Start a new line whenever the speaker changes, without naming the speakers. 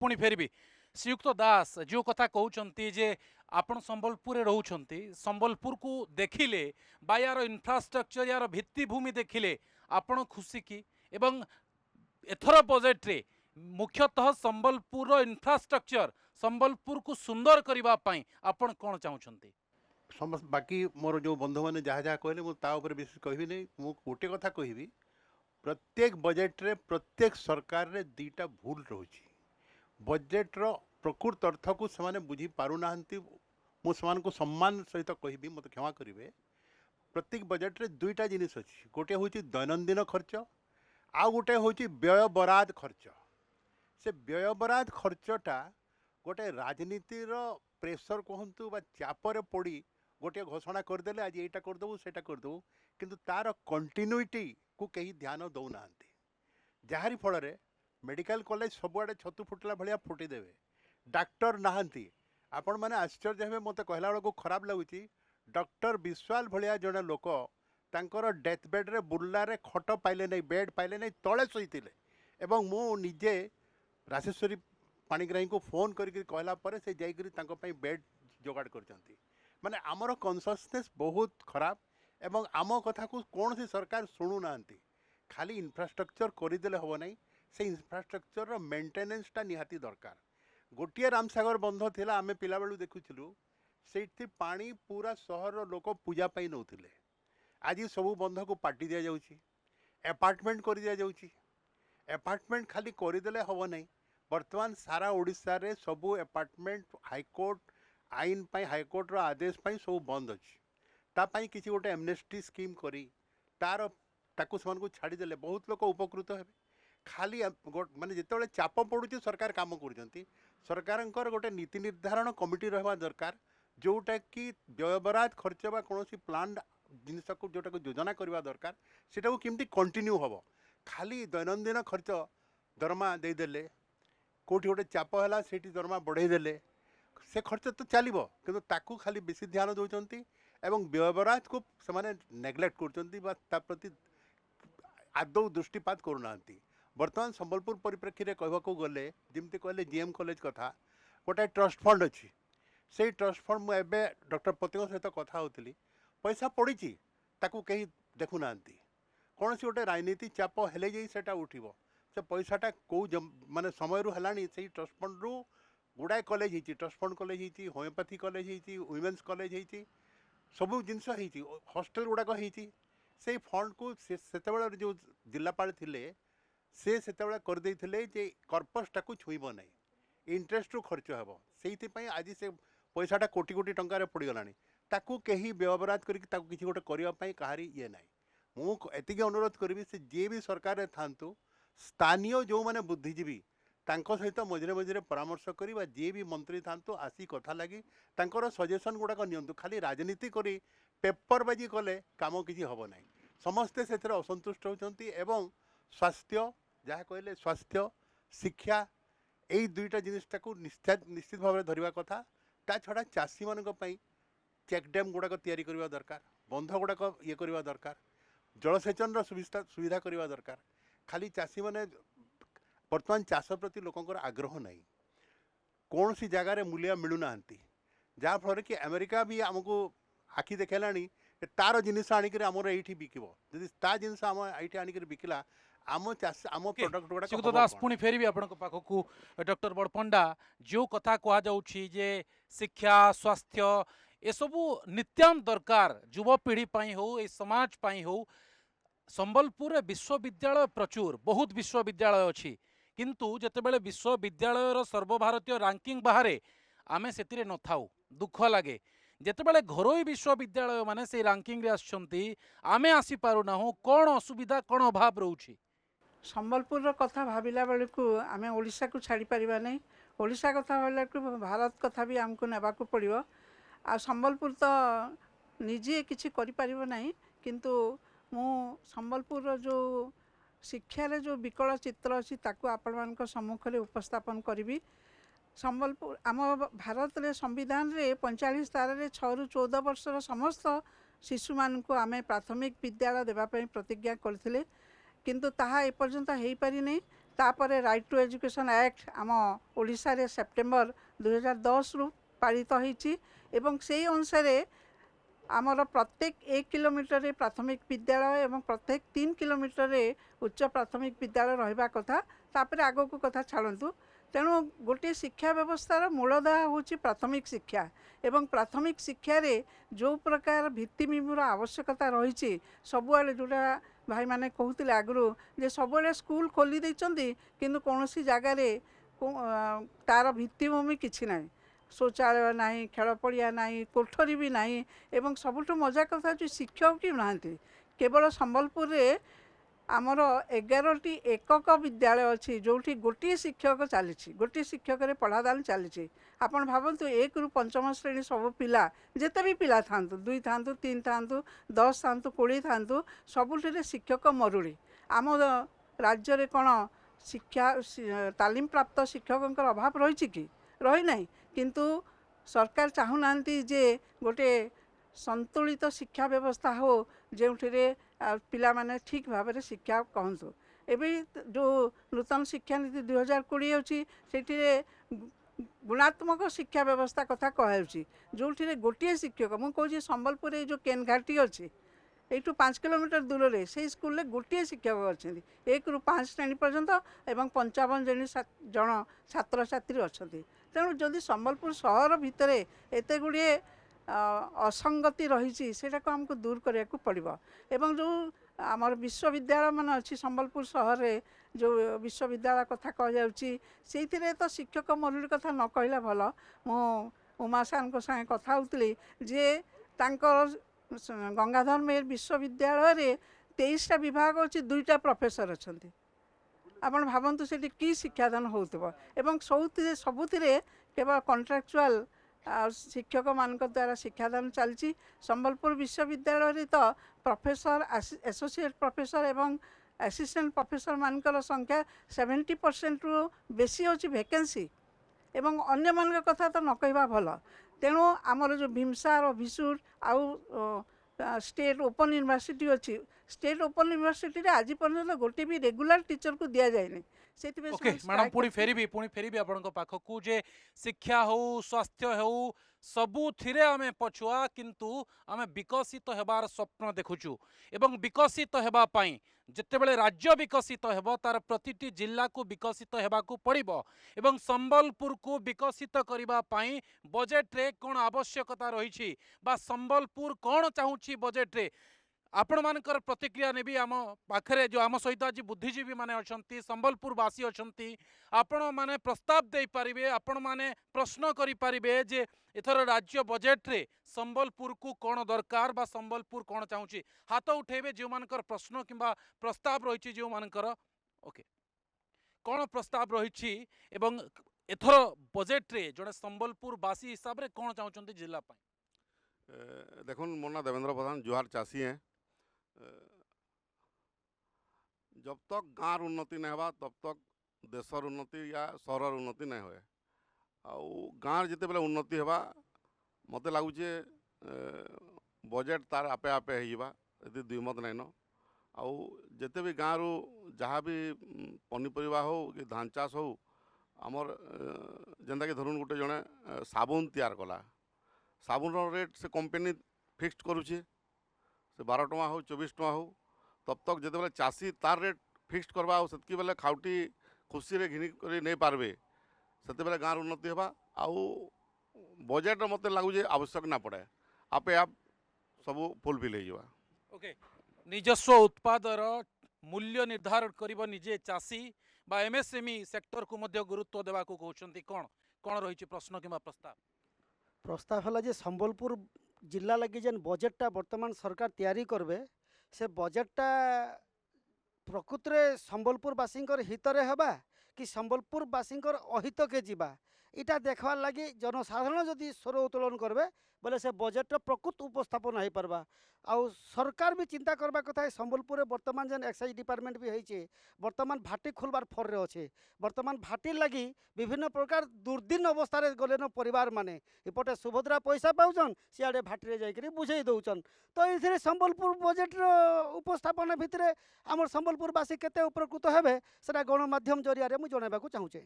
पुणी फेरबी श्रीयुक्त दास जो कथा कहते जे आपण संबलपुर रोचंती संबलपुर को देखिले बा यार इन्फ्रास्ट्रक्चर यार भित्तिभूमि देखिले आपण खुशी की एवं एथर बजेट रे मुख्यतः संबलपुर इन्फ्रास्ट्रक्चर संबलपुर को सुंदर करने आपण कौन चाहते?
समस्त बाकी मोर जो बंधु मैंने जहाँ जहाँ कहले मुझे विशेष कहबी नहीं मु गोटे कथा कहबी प्रत्येक बजेट रे प्रत्येक सरकार रे दीटा भूल रोची बजेट रो प्रकृत अर्थ को से बुझी पारुना मुझे सम्मान सहित कहबी मत क्षमा करेंगे प्रत्येक बजेट रे दुईटा जिनिस अच्छी गोटे हूँ दैनंदिन खर्च आउ गोटे हूँ व्यय बराद खर्च से व्यय बराद खर्चटा गोटे राजनीतिर प्रेसर कहतु बा चापर पड़ी गोटे घोषणा करदे आज यहाँ करदेबू से करदेबू किंतु तार कंटिन्यूटी को कहीं ध्यान दौना जहारी फल मेडिकल कॉलेज सबुआड़े छतु फुटला भाया फुटीदेवे डाक्टर नहांती आपण मैंने आश्चर्य हे मत कहला बेलू खराब लगुच डॉक्टर विश्वाल भाया जड़े लोक तांकर डेथ बेड रे बुर्लारे खट पाइले नहीं बेड पाइले नहीं तले शोते एवं मु निजे राशेश्वरी पाणिग्राही को फोन करके कहला पर से जाई बेड जोगाड़ कर माने आमर कनससनेस बहुत खराब एवं आम कथा को कौन सी सरकार शुणुना खाली इन्फ्रास्ट्रक्चर करदेले हम ना से इन्फ्रास्ट्रक्चर मेंटेनेंसटा निहाती दरकार गोटे रामसागर बंध थिला आमे पिला बेलू देखुलु से पानी पूरा सहर लोक पूजा पाई नौथिले आज सबू बंध को पाटी दि जाउची एपार्टमेंट कर दि जाउची एपार्टमेंट खाली करदेले हम ना वर्तमान सारा ओडिशा रे सबू एपार्टमेंट हाईकोर्ट आईन पाई हाईकोर्ट आदेश पाई सब बंद अच्छी तापाई किसी गोटे एमनेस्टी स्कीम करी तार ताकू को छाड़देले बहुत लोग उपकृत हे खाली माने जिते चाप पड़ुची सरकार काम कर सरकार गोटे नीति निर्धारण कमिटी रहा दरकार जोटा कि व्ययबराद खर्च बा कौन प्लान जिनस को जोटा योजना करवा दरकार सेटा केमती कंटिन्यू हम खाली दैनंदिन खर्च दरमा देदेले कौटी गोटे चाप है से दरमा बढ़ईदेले से खर्च तो चलो कि ताकू खाली बेसी ध्यान दौरान एवं व्ययबराद को से नेग्लेक्ट कर प्रति आदौ दृष्टिपात करूना बर्तमान संबलपुर परिप्रेक्षी में कहवाक गले जमती कहले जीएम कॉलेज कथा गोटे ट्रस्ट फंड अच्छी से ट्रस्ट फंड मुझे डॉक्टर पतियों सहित कथा होती पैसा पड़ी ताकू कहीं देखुना कौन सी गोटे राजनीति चाप हेले जाई सेटा उठिबो से पैसाटा कौ माने समय रू हलानी से ट्रस्ट फंड रू गुड़ाए कॉलेज होती ट्रस्ट फंड कॉलेज होती होमियोपैथी कॉलेज होती वुमेन्स कॉलेज होती सबू जिनस हॉस्टेल गुड़ाक होती से फंड को से जो जिलापाल थिले से करदे जे कर्पसटा को छुईब ना इंटरेस्ट रू खर्च हे से आज से पैसाटा कोटी कोटी टंकार पड़गला ताकू कहीं व्यवहार करके किसी गोटे करने कहारी ये ना मुझे अनुरोध करी से जी भी सरकार थांतु स्थानीय जो मैंने बुद्धिजीवी तांको सहित मझे मझे परामर्श करी जी भी मंत्री थांतु आसी कथा लगी सजेसन गुड़ाक नियंतु खाली राजनीति करी पेपरबाजी कले काम किसी हम ना समस्ते से असंतुष्ट होती एवं स्वास्थ्य जहाँ कहले स्वास्थ्य शिक्षा यही दुईटा जिनिसटा को निश्चित भाव में धरवा कथा ता छड़ा चाषी मानी चेक डैम गुड़ाक तैयारी करवा दरकार बंध गुड़ाक ये करवा दरकार जलसेचन सुविधा करवा दरकार खाली चाषी माने वर्तमान चाष प्रति लोकंर आग्रह ना कौन सी जगार मूल्य मिलूना जहाँफल कि अमेरिका भी आमको आखि देखला तार जिनस आणिक आमर ये बिकब जदि ता जिनस आम ये आणिक बिकला आम चाष आम प्रोडक्ट
श्रीयुक्त दास पुणी फेरबी आपण पाखक डॉक्टर बड़पंडा जो कथा कहुच्छी जे शिक्षा स्वास्थ्य ए सबू नित्यान दरकार युवपीढ़ी हो समाज हो संबलपुर विश्वविद्यालय प्रचुर बहुत विश्वविद्यालय अच्छी किंतु जितेबाला विश्वविद्यालय सर्वभारतीय रैंकिंग बाहर आमे से न थाऊ दुख लगे जितेबाला घरोई विश्वविद्यालय माने से रैंकिंग रे आछंती आमे आसी पारुना हो कौन असुविधा कौन अभाव रोची
संबलपुर कथा भाविला बेलू आम ओडिशा को छाड़ी पारिबा नहीं ओडिशा कथा भाविला भारत कथा भी आमको नेबाकू पड़िबो आ संबलपुर तो निजे किछि करि पारिबो नहीं किंतु मु संबलपुर जो शिक्षार जो विकल चित्र अच्छी ताकू आपण मान सम्मुखें उपस्थापन करी संबलपुर आम भारत रे संविधान रे 45 तारे 6 ରୁ 14 वर्षर समस्त शिशु मान को आमे प्राथमिक विद्यालय देवाई प्रतिज्ञा करथिले किंतु ताहा एपर्यंत हो पारि नहीं तापर राइट टू एजुकेशन एक्ट आम ओडिशा रे सेप्टेम्बर 2010 रु पारित होईची एवं से अनुसार आमर प्रत्येक 1 किलोमीटर रे प्राथमिक विद्यालय एवं प्रत्येक 3 किलोमीटर रे उच्च प्राथमिक विद्यालय रहिबा कथा तापर आगो को कथा छाड़तु तेणु गोटे शिक्षा व्यवस्थार मूलधार होची प्राथमिक शिक्षा एवं प्राथमिक शिक्षा रे जो प्रकार भित्तिभूमिर आवश्यकता रही सबुआड़े जोटा भाई माने कहते आगु जे सबुआड़े स्कूल खोली देइचंदी किंतु कौनसी जगार तार भित्तिभूमि किछि नाही शौचालय नाही खेल पड़िया नाही कोठरी भी नाही एवं सबुठ मजा कथा जो शिक्षक कि नाहांती केवल संबलपुर रे आमर 11टी एकक विद्यालय अच्छी जो गोटे शिक्षक चली गोटे शिक्षक पढ़ादान चली आपड़ भावतु 1 रु 5म श्रेणी सब पिला जिते भी पिला था 2 था 3 था 10 था 20 था सबुठ शिक्षक मरुड़ी आम राज्य रे कौन शिक्षा तालीम प्राप्त शिक्षकों अभाव रही कि रही ना किंतु सरकार चाहूना जे गोटे संतुलित शिक्षा व्यवस्था हो जो पिला माने ठीक भाव में शिक्षा कहतु एवं जो नूतन शिक्षा नीति 2020 अच्छी से गुणात्मक शिक्षा व्यवस्था कथा कहुच्छी जो गोटे शिक्षक मुझे संबलपुर जो केन घाटी अच्छी यू 5 किलोमीटर दूर रे से स्कूल रे गोटे शिक्षक अच्छा 1 रु 5 श्रेणी पर्यंत एवं 55 जन छात्र छात्री अच्छा तेणु जदि संबलपुर सहर भितर एत गुड़े असंगति रही से आमको दूर करने को पड़ो एवं जो आमर विश्वविद्यालय मान अच्छी संबलपुर सहर रे जो विश्वविद्यालय कथा कह तो शिक्षक मरुड़ी कथा न कहला भल मु उमा सार को संगे कथा होती जे तांकर गंगाधर मेहर विश्वविद्यालय रे 23टा विभाग अच्छी 2टा प्रोफेसर अच्छा आपण भावतु से कि शिक्षादान होतबो एवं सबुथिरे केवल कॉन्ट्रैक्चुअल शिक्षक मान द्वारा शिक्षादान चलती संबलपुर विश्वविद्यालय रे तो प्रोफेसर एसोसिएट प्रोफेसर एवं असिस्टेंट प्रोफेसर मानकर संख्या 70% रु बेसी होची वैकेंसी एवं अन्य मान कथा तो न कहवा भल तेणु आमर जो भीमसार और भिसुर आउ स्टेट ओपन यूनिवर्सिटी अच्छी स्टेट ओपन यूनिवर्सिटी रे आज पर्यंत गोटे भी रेगुलर टीचर को दिया जाए
ओके मैडम पुणी फेरबी आपण पाखकू जे शिक्षा हो स्वास्थ्य हो सबू थिरे आमे पछुआ किंतु आमे विकसित हेबार स्वप्न देखुचु एवं विकसित हेबा पई जेतेबेले राज्य विकसित हेबो तार प्रतिटी जिला को विकसित हेबाकू पड़िबो एवं संबलपुर को विकसित करिबा पई बजेट रे कोन आवश्यकता रही बा संबलपुर कोन चाहूची बजेट रे आपण मानकर प्रतिक्रिया नेबी आम पाखरे जो आम सहित आज बुद्धिजीवी माने अछंती संबलपुरवासी अछंती आपण माने प्रस्ताव दे पारिबे आपण माने प्रश्न करि पारिबे जे एथर राज्य बजेट रे संबलपुर को कौन दरकार बा संबलपुर कौन चाहूची हाथ उठेबे जो मानकर प्रश्न किंबा प्रस्ताव रही जो मानकर ओके कौन प्रस्ताव रही एवं एथर बजेट रे जड़े संबलपुरवासी हिसाब रे कौन चाहूचंती जिला पाई
देखुन मोर ना देवेंद्र प्रधान जुहार चाषी हैं जब तक गाँव उन्नति नहीं होगा तब तक देशर उन्नति या सहर उन्नति नहीं हुए आउ गाँव जिते बेले उन्नति होगा मत लगुचे बजेट तार आपे आपे होगा ये दुईमत नाइन आउ जिते भी गाँव जहाँ भी पनीपरिया हो कि धान चाष हो आमर जेनता कि धरुन गोटे जड़े साबुन तैयार कला साबुन रेट से कंपनी फिक्स करुचे से 12 टଙ୍କା हो 24 टଙ୍କା हो तब तक जिते बेले चाषी तार रेट फिक्स करवा से बेले खाउटी खुशी रे घिनी कर नहीं पारबे से बेले गाँव उन्नति होगा आउ बजेट मत लगुचे आवश्यक ना पड़े आपे आप सब फुलफिल हो
ओके निजस्व उत्पादर मूल्य निर्धारण करिबो निजे चाषी बा एमएसएमई सेक्टर को मध्य गुरुत्व देवा को कहउछंती कोन कोन रही प्रश्न किंबा
प्रस्ताव है जे संबलपुर जिला लगी जेन बजेटटा वर्तमान सरकार तैयारी करबे से बजेटटा प्रकृत रे संबलपुरवासी हित रे हेबा कि संबलपुरवासी अहित के जीवा এটা দেখবার লাগি জনসাধারণ যদি স্বর উত্তোলন করবে বলে সে বজেটর প্রকৃত উপস্থাপন হয়ে পারবা আউ সরকার বি চিন্তা করবা কথা সম্বলপুরে বর্তমান যেন এক্সাইজ ডিপার্টমেন্ট বি হয়েছে বর্তমান ভাটি খুলবার ফরে অছে বর্তমান ভাটির লাগি বিভিন্ন প্রকার দুর্দিন অবস্থায় গলেন পরিবার মানে এপটে সুভদ্রা পয়সা পাউছন সিয়াড়ে ভাটিরে যাইকি বুঝাই দৌছন তো এଥିରେ সম্বলপুর বজেটর উপস্থাপনা ভিতরে আমার সম্বলপুরবাসী কেতে উপকৃত হবে সেটা গণমাধ্যম জরিয়ারে মু জনাইবাকু চাহুছে।